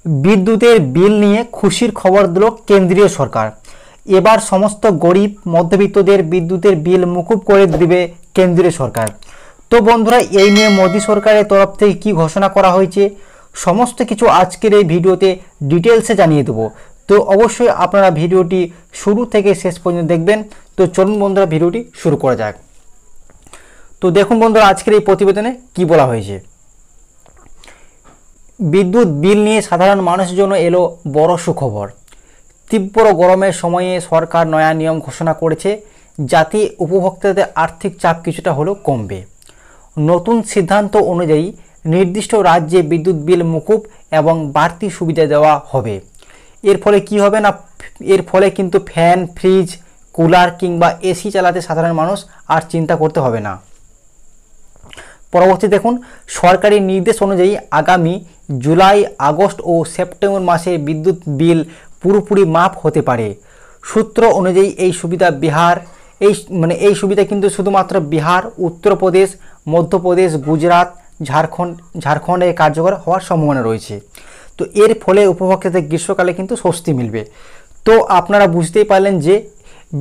বিদ্যুতের বিল নিয়ে খুশির খবর দিল কেন্দ্রীয় সরকার। এবার সমস্ত গরিব মধ্যবিত্তদের বিদ্যুতের বিল মুকুব করে দিবে কেন্দ্রীয় সরকার। তো বন্ধুরা, এই নিয়ে মোদী সরকারের তরফ থেকে কি ঘোষণা করা হয়েছে সমস্ত কিছু আজকের এই ভিডিওতে ডিটেলসে জানিয়ে দেবো। তো অবশ্যই আপনারা ভিডিওটি শুরু থেকে শেষ পর্যন্ত দেখবেন। তো চলুন বন্ধুরা, ভিডিওটি শুরু করা যাক। তো দেখুন বন্ধুরা, আজকের এই প্রতিবেদনে কি বলা হয়েছে। বিদ্যুৎ বিল নিয়ে সাধারণ মানুষের জন্য এলো বড় সুখবর। তীব্র গরমের সময়ে সরকার নয়া নিয়ম ঘোষণা করেছে, যাতে উপভোক্তাদের আর্থিক চাপ কিছুটা হলেও কমবে। নতুন সিদ্ধান্ত অনুযায়ী নির্দিষ্ট রাজ্যে বিদ্যুৎ বিল মুকুব এবং বাড়তি সুবিধা দেওয়া হবে। এর ফলে কি হবে না, এর ফলে কিন্তু ফ্যান, ফ্রিজ, কুলার কিংবা এসি চালাতে সাধারণ মানুষ আর চিন্তা করতে হবে না। পরবর্তী দেখুন, সরকারি নির্দেশ অনুযায়ী আগামী জুলাই, আগস্ট ও সেপ্টেম্বর মাসে বিদ্যুৎ বিল পুরোপুরি মাফ হতে পারে। সূত্র অনুযায়ী এই সুবিধা এই সুবিধা কিন্তু শুধুমাত্র বিহার, উত্তরপ্রদেশ, মধ্যপ্রদেশ, গুজরাট, ঝাড়খণ্ডে কার্যকর হওয়ার সম্ভাবনা রয়েছে। তো এর ফলে উপভোক্তাদের গ্রীষ্মকালে কিন্তু স্বস্তি মিলবে। তো আপনারা বুঝতেই পারলেন যে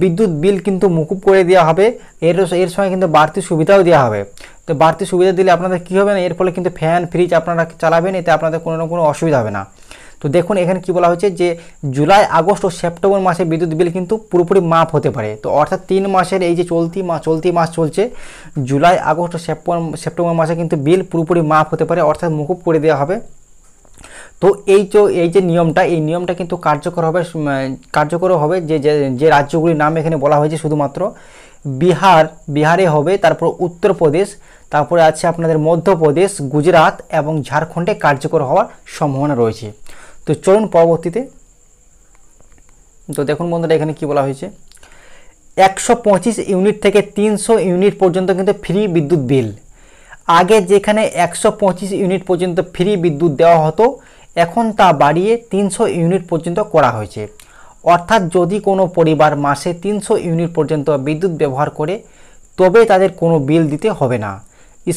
বিদ্যুৎ বিল কিন্তু মুকুব করে দেওয়া হবে, এর সঙ্গে কিন্তু বাড়তি সুবিধাও দেওয়া হবে। তো বাড়তি সুবিধা দিলে আপনাদের কী হবে না, এর ফলে কিন্তু ফ্যান, ফ্রিজ আপনারা চালাবেন, এতে আপনাদের কোনো অসুবিধা হবে না। তো দেখুন এখানে কি বলা হয়েছে যে জুলাই, আগস্ট ও সেপ্টেম্বর মাসে বিদ্যুৎ বিল কিন্তু পুরোপুরি মাফ হতে পারে। তো অর্থাৎ 3 মাসের এই যে চলতি মাস চলছে, জুলাই, আগস্ট ও সেপ্টেম্বর মাসে কিন্তু বিল পুরোপুরি মাফ হতে পারে, অর্থাৎ মুকুব করে দেওয়া হবে। তো এই যে নিয়মটা কিন্তু কার্যকর হবে যে রাজ্যগুলির নাম এখানে বলা হয়েছে, শুধুমাত্র বিহারে হবে, তারপর উত্তরপ্রদেশ, তারপরে আছে আপনাদের মধ্যপ্রদেশ, গুজরাট এবং ঝাড়খণ্ডে কার্যকর হওয়ার সম্ভাবনা রয়েছে। তো চলুন পরবর্তীতে। তো দেখুন বন্ধুরা, এখানে কি বলা হয়েছে, 125 ইউনিট থেকে 300 ইউনিট পর্যন্ত কিন্তু ফ্রি বিদ্যুৎ বিল। আগে যেখানে 125 ইউনিট পর্যন্ত ফ্রি বিদ্যুৎ দেওয়া হতো, এখন তা বাড়িয়ে 300 ইউনিট পর্যন্ত করা হয়েছে। অর্থাৎ যদি কোনো পরিবার মাসে 300 ইউনিট পর্যন্ত বিদ্যুৎ ব্যবহার করে, তবে তাদের কোনো বিল দিতে হবে না।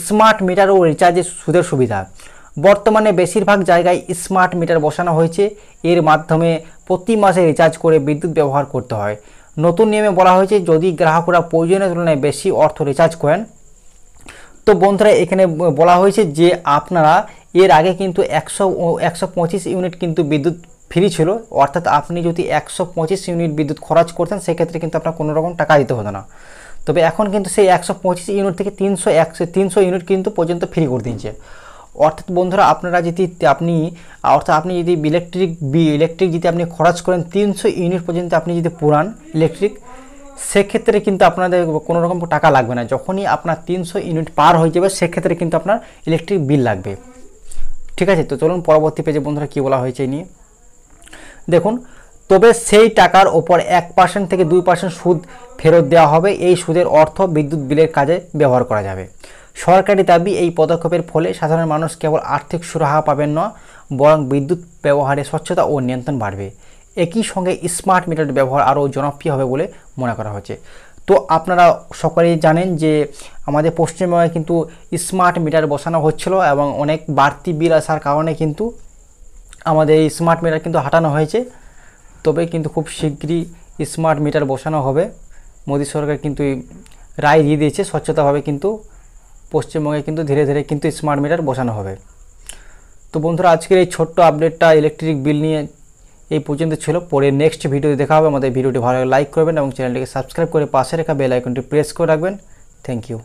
স্মার্ট মিটার ও রিচার্জের সুবিধা। বর্তমানে বেশিরভাগ জায়গায় স্মার্ট মিটার বসানো হয়েছে, এর মাধ্যমে প্রতি মাসে রিচার্জ করে বিদ্যুৎ ব্যবহার করতে হয়। নতুন নিয়মে বলা হয়েছে, যদি গ্রাহকরা প্রয়োজনের তুলনায় বেশি অর্থ রিচার্জ করেন। তো বন্ধুরা, এখানে বলা হয়েছে যে আপনারা এর আগে কিন্তু 125 ইউনিট কিন্তু বিদ্যুৎ ফ্রি ছিল, অর্থাৎ আপনি যদি 125 ইউনিট বিদ্যুৎ খরচ করতেন, সেক্ষেত্রে কিন্তু আপনার কোনো রকম টাকা দিতে হতো না। তবে এখন কিন্তু সেই 125 ইউনিট থেকে 300 ইউনিট কিন্তু পর্যন্ত ফ্রি করে দিয়েছে। অর্থাৎ বন্ধুরা, আপনি যদি ইলেকট্রিক যদি আপনি খরচ করেন 300 ইউনিট পর্যন্ত, আপনি যদি পুরান ইলেকট্রিক, সেক্ষেত্রে কিন্তু আপনাদের কোনো রকম টাকা লাগবে না। যখনই আপনার 300 ইউনিট পার হয়ে যাবে, সেক্ষেত্রে কিন্তু আপনার ইলেকট্রিক বিল লাগবে। ঠিক আছে, তো চলুন পরবর্তী পেজে বন্ধুরা কী বলা হয়েছে এই নিয়ে দেখুন। তবে সেই টাকার ওপর 1% থেকে 2% সুদ ফেরত দেওয়া হবে। এই সুদের অর্থ বিদ্যুৎ বিলের কাজে ব্যবহার করা যাবে। সরকারি দাবি, এই পদক্ষেপের ফলে সাধারণ মানুষ কেবল আর্থিক সুরাহা পাবেন না, বরং বিদ্যুৎ ব্যবহারে স্বচ্ছতা ও নিয়ন্ত্রণ বাড়বে। একই সঙ্গে স্মার্ট মিটার ব্যবহার আরও জনপ্রিয় হবে বলে মনে করা হচ্ছে। তো আপনারা সকলেই জানেন যে আমাদের পশ্চিমবঙ্গে কিন্তু স্মার্ট মিটার বসানো হচ্ছিল, এবং অনেক বাড়তি বিল আসার কারণে কিন্তু আমাদের এই স্মার্ট মিটার কিন্তু হাঁটানো হয়েছে। তবে কিন্তু খুব শীঘ্রই স্মার্ট মিটার বসানো হবে। মোদী সরকার কিন্তু রায় দিয়ে দিয়েছে, স্বচ্ছতাভাবে কিন্তু পশ্চিমবঙ্গে কিন্তু ধীরে ধীরে কিন্তু স্মার্ট মিটার বসানো হবে। তো বন্ধুরা, আজকের এই ছোট্ট আপডেটটা ইলেকট্রিক বিল নিয়ে এই পর্যন্ত ছিল। পরে নেক্সট ভিডিওতে দেখা হবে। আমাদের ভিডিওটি ভালো লাইক করবেন এবং চ্যানেলটিকে সাবস্ক্রাইব করে পাশে রাখা বেল আইকনটি প্রেস করে রাখবেন। Thank you.